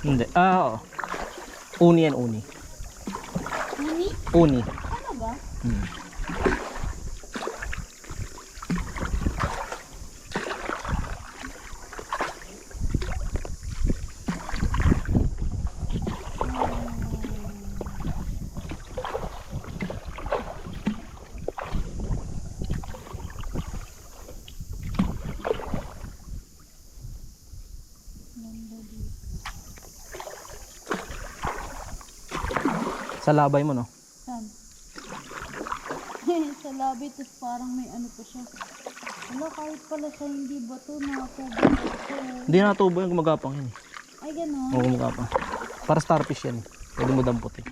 Hindi. Oo. Uni yan, uni. Uni? Uni. Ano ba? Sa labay mo, no? Saan? Sa labi, tapos parang may ano pa siya. Wala, kahit pala siya hindi bato, nakatubo pa siya. Hindi natubo yung gumagapang yan. Ay, gano'n. Oo, gumagapang. Para starfish yan. Pwede mo damputin.